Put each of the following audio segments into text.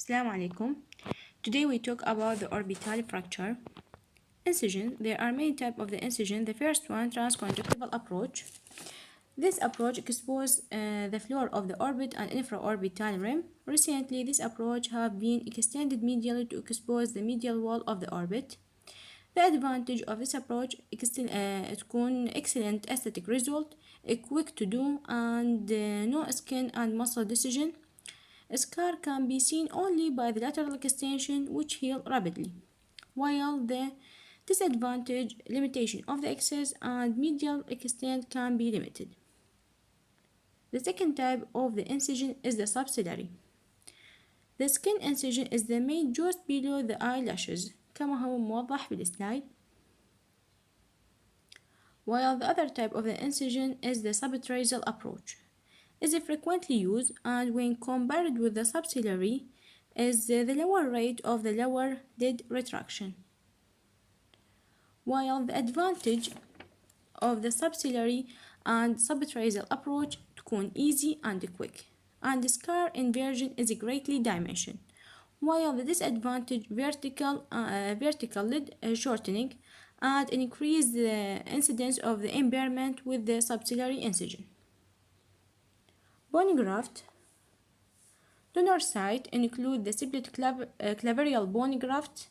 Assalamu alaikum. Today we talk about the orbital fracture. Incision. There are many types of the incision. The first one, transconjunctival approach. This approach exposes the floor of the orbit and infraorbital rim. Recently, this approach have been extended medially to expose the medial wall of the orbit. The advantage of this approach تكون excellent aesthetic result, quick to do, and no skin and muscle decision. A scar can be seen only by the lateral extension, which heal rapidly, while the disadvantage limitation of the excess and medial extent can be limited. The second type of the incision is the subciliary. The skin incision is the made just below the eyelashes كما هو موضح بالسلايد. While the other type of the incision is the subtrasal approach. Is frequently used, and when compared with the subciliary is the lower rate of the lower lid retraction. While the advantage of the subciliary and subtrasal approach تكون easy and quick, and the scar inversion is greatly diminished, while the disadvantage vertical lid shortening and increase the incidence of the impairment with the subciliary incision. Bone graft. Donor site include the split claverial bone graft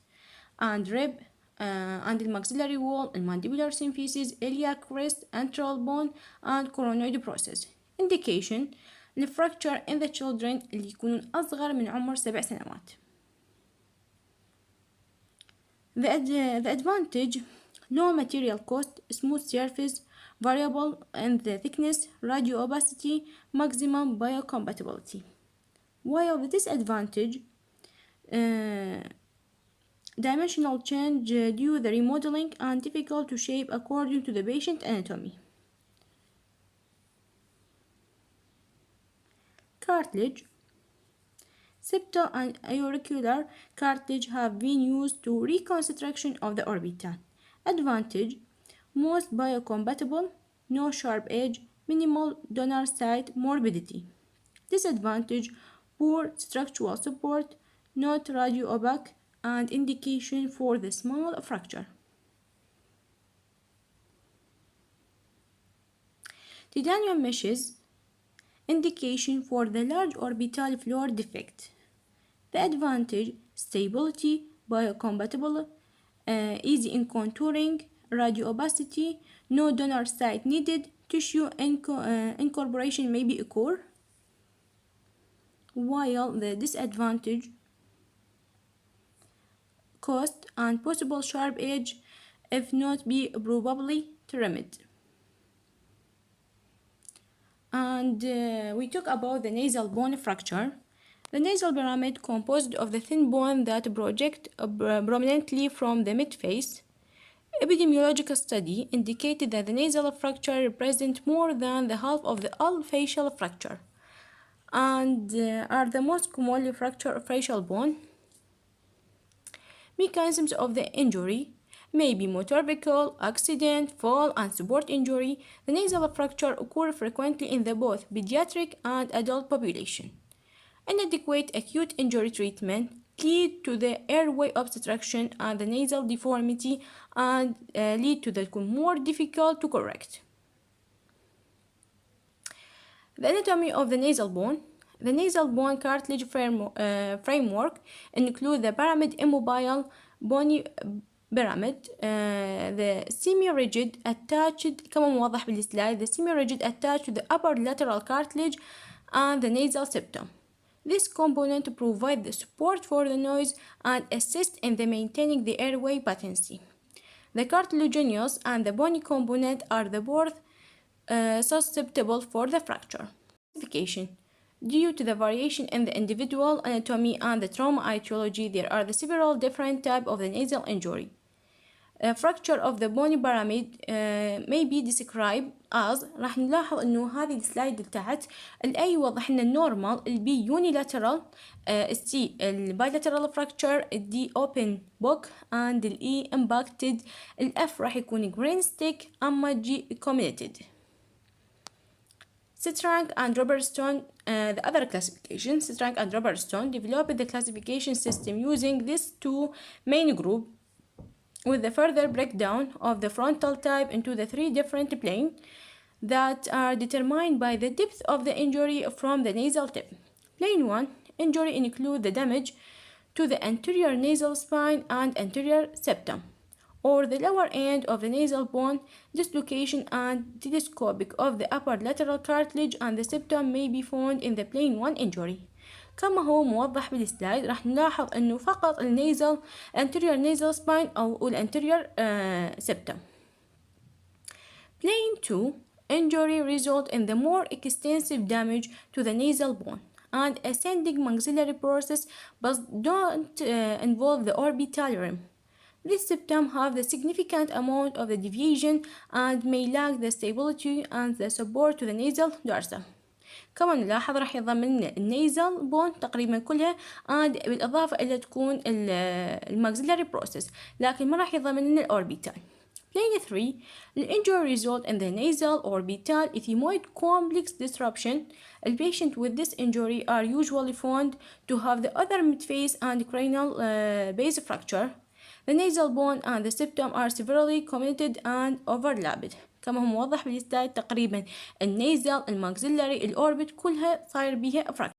and rib and the maxillary wall, the mandibular symphysis, iliac crest, antral bone, and coronoid process. Indication الفراكتشر in the children اللي يكونون أصغر من عمر 7 سنوات. The advantage, low material cost, smooth surface, variable in the thickness, radio opacity, maximum biocompatibility. While the disadvantage, dimensional change due to the remodeling and difficult to shape according to the patient anatomy. Cartilage. Septal and auricular cartilage have been used to reconstruction of the orbital. Advantage, most biocompatible, no sharp edge, minimal donor site morbidity. Disadvantage, poor structural support, not radio opaque, and indication for the small fracture. Titanium meshes, indication for the large orbital floor defect. The advantage, stability, biocompatible, easy in contouring, radio opacity, no donor site needed, tissue incorporation may be occur. While the disadvantage, cost and possible sharp edge if not be probably trimmed. And we talk about the nasal bone fracture. The nasal pyramid composed of the thin bone that project prominently from the mid-face. Epidemiological study indicated that the nasal fracture represents more than the half of the all facial fracture and are the most commonly fractured facial bone. Mechanisms of the injury may be motor vehicle, accident, fall, and support injury. The nasal fracture occur frequently in the both pediatric and adult population. Inadequate acute injury treatment lead to the airway obstruction and the nasal deformity and lead to the more difficult to correct. The anatomy of the nasal bone. The nasal bone cartilage framework include the pyramid immobile bony pyramid, the semi-rigid attached كما موضح بالسلايد, the semi-rigid attached to the upper lateral cartilage and the nasal septum. This component provides the support for the noise and assist in the maintaining the airway patency. The cartilaginous and the bony component are the both susceptible for the fracture. Classification. Due to the variation in the individual anatomy and the trauma etiology, there are several different types of the nasal injury. A fracture of the bony pyramid may be described as. راح نلاحظ انه هذه السلايد اللي تحت الاي يوضح لنا النورمال، البي يونيلاترال، السي البايلاترال fracture، الدي open book and الاي impacted، الاف راح يكون green stick، اما الجي comminuted. Strang and Robertson, the other classification, Strang and Robertson developed the classification system using these two main groups, with the further breakdown of the frontal type into the three different planes that are determined by the depth of the injury from the nasal tip. Plane 1 injury include the damage to the anterior nasal spine and anterior septum, or the lower end of the nasal bone, dislocation and telescopic of the upper lateral cartilage and the septum may be found in the plane 1 injury. كما هو موضح بالسلايد راح نلاحظ انه فقط النيزل anterior nasal spine او الانتيريور septum. Plane 2 injury result in the more extensive damage to the nasal bone and ascending maxillary process but don't involve the orbital rim. This septum have the significant amount of the deviation and may lack the stability and the support to the nasal dorsum. كما نلاحظ راح يضمن النيزل بون تقريبا كلها and بالإضافة إلى تكون الماكسيلاري بروسيس لكن ما راح يضمن لنا الأوربيتال. Plane 3 the injury result in the nasal orbital ethmoid complex disruption. The patient with this injury are usually found to have the other midface and cranial base fracture. The nasal bone and the septum are severely committed and overlapped. كما هو موضح بالسلايد تقريبا النيزل الماكسيلاري الأوربت كلها صاير بيها fracture.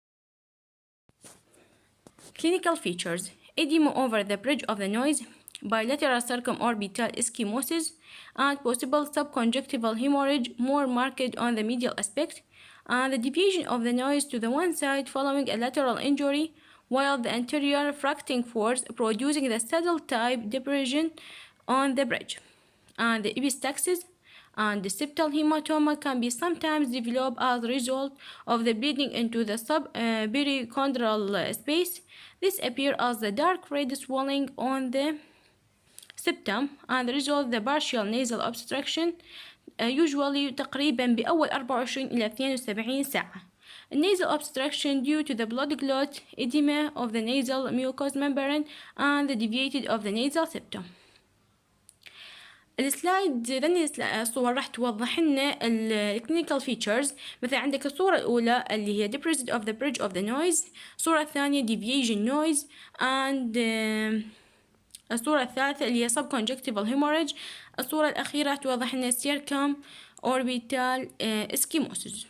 Clinical features: edema over the bridge of the nose, bilateral circumorbital eschimosis, and possible subconjunctival hemorrhage more marked on the medial aspect, and the deviation of the nose to the one side following a lateral injury, while the anterior fracting force producing the saddle type depression on the bridge, and the epistaxis and the septal hematoma can be sometimes developed as a result of the bleeding into the subperichondral space. This appears as the dark red swelling on the septum and result the partial nasal obstruction usually تقريبا بأول 24 إلى 72 ساعة. Nasal obstruction due to the blood clot, edema of the nasal mucous membrane and the deviated of the nasal septum. السلايد ذني الصور راح توضح لنا الكلينيكال فيتشرز. مثلا عندك الصورة الأولى اللي هي depressed of the bridge of the nose، الصورة الثانية deviation noise and الصورة الثالثة اللي هي subconjunctival hemorrhage، الصورة الأخيرة توضح لنا circumorbital eschimosis.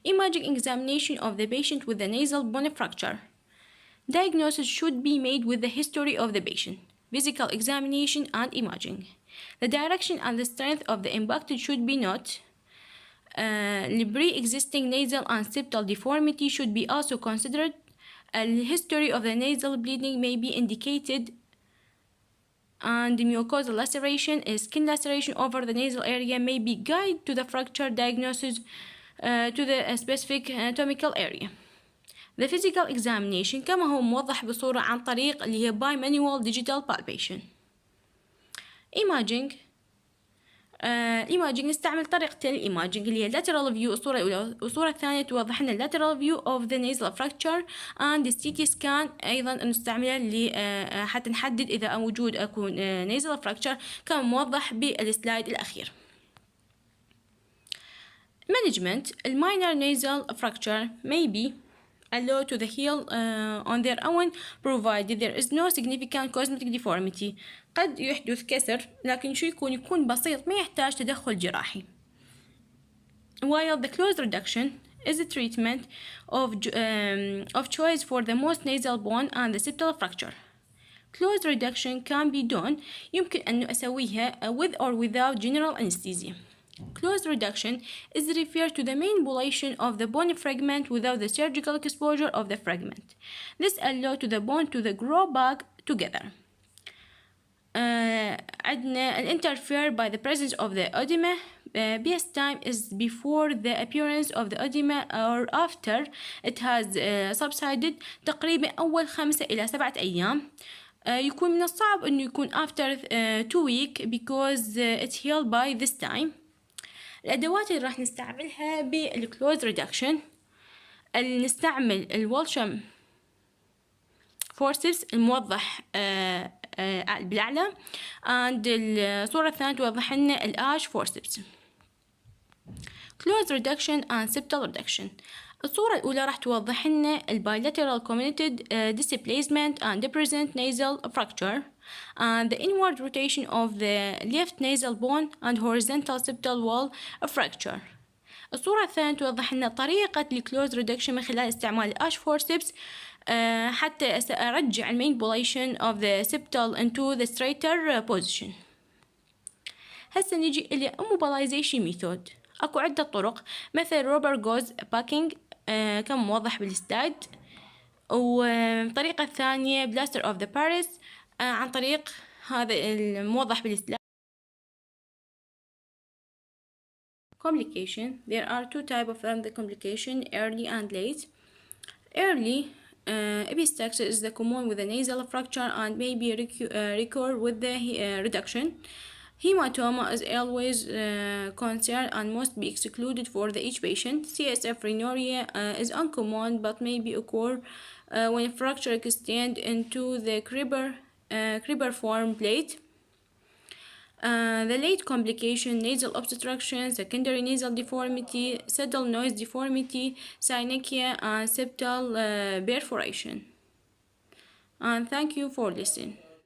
Imaging examination of the patient with the nasal bone fracture. Diagnosis should be made with the history of the patient, physical examination and imaging. The direction and the strength of the impacted should be not. Pre-existing nasal and septal deformity should be also considered. The history of the nasal bleeding may be indicated, and mucosal laceration, skin laceration over the nasal area may be guide to the fracture diagnosis to the specific anatomical area. The physical examination كما هو موضح بصورة عن طريق اللي هي bimanual digital palpation. Imaging نستعمل طريقتين الإيماجينج اللي هي lateral view الصورة الأولى، والصورة الثانية توضح لنا lateral view of the nasal fracture and CT scan أيضا نستعملها حتى نحدد إذا موجود أكون nasal fracture كما موضح بالسلايد الأخير. Management minor nasal fracture may be allowed to the heal on their own provided there is no significant cosmetic deformity. قد يحدث كسر لكن شو يكون بسيط ما يحتاج تدخل جراحي. While the closed reduction is a treatment of choice for the most nasal bone and the septal fracture. Closed reduction can be done يمكن أن أسويها with or without general anesthesia. Closed reduction is referred to the manipulation of the bone fragment without the surgical exposure of the fragment. This allows to the bone to grow back together. عندنا interfere by the presence of the edema. Best time is before the appearance of the edema or after it has subsided. تقريبا أول 5 إلى 7 أيام. يكون من الصعب إنه يكون after 2 weeks because it's healed by this time. الأدوات اللي راح نستعملها بالكلوز ريدكشن نستعمل الولشم فورسبس الموضح بالأعلى and الصورة الثانية توضح لنا الآش فورسبس. close reduction and septal reduction. الصورة الأولى راح توضح لنا bilateral comminuted displacement and present nasal fracture and the inward rotation of the left nasal bone and horizontal septal wall fracture. الصورة الثانية توضح لنا طريقة الكلوز ريدكشن من خلال استعمال الأش فورسبس حتى أرجع المين بوليشن of the septal into the straighter position. هسه نجي إلى immobilization method. أكو عدة طرق مثل روبر جوز باكينج كما موضح بالسلايد، والطريقة الثانية بلاستر اوف ذا باريس عن طريق هذا الموضح بالسلايد. Complication. There are two types of the complication, early and late. Early epistaxis is the common with the nasal fracture and may be recur with the reduction. Hematoma is always concerned and must be excluded for each patient. CSF rhinorrhea is uncommon but may be occur when fracture extends into the cribriform plate. The late complication, nasal obstruction, secondary nasal deformity, saddle noise deformity, synechia, and septal perforation. And thank you for listening.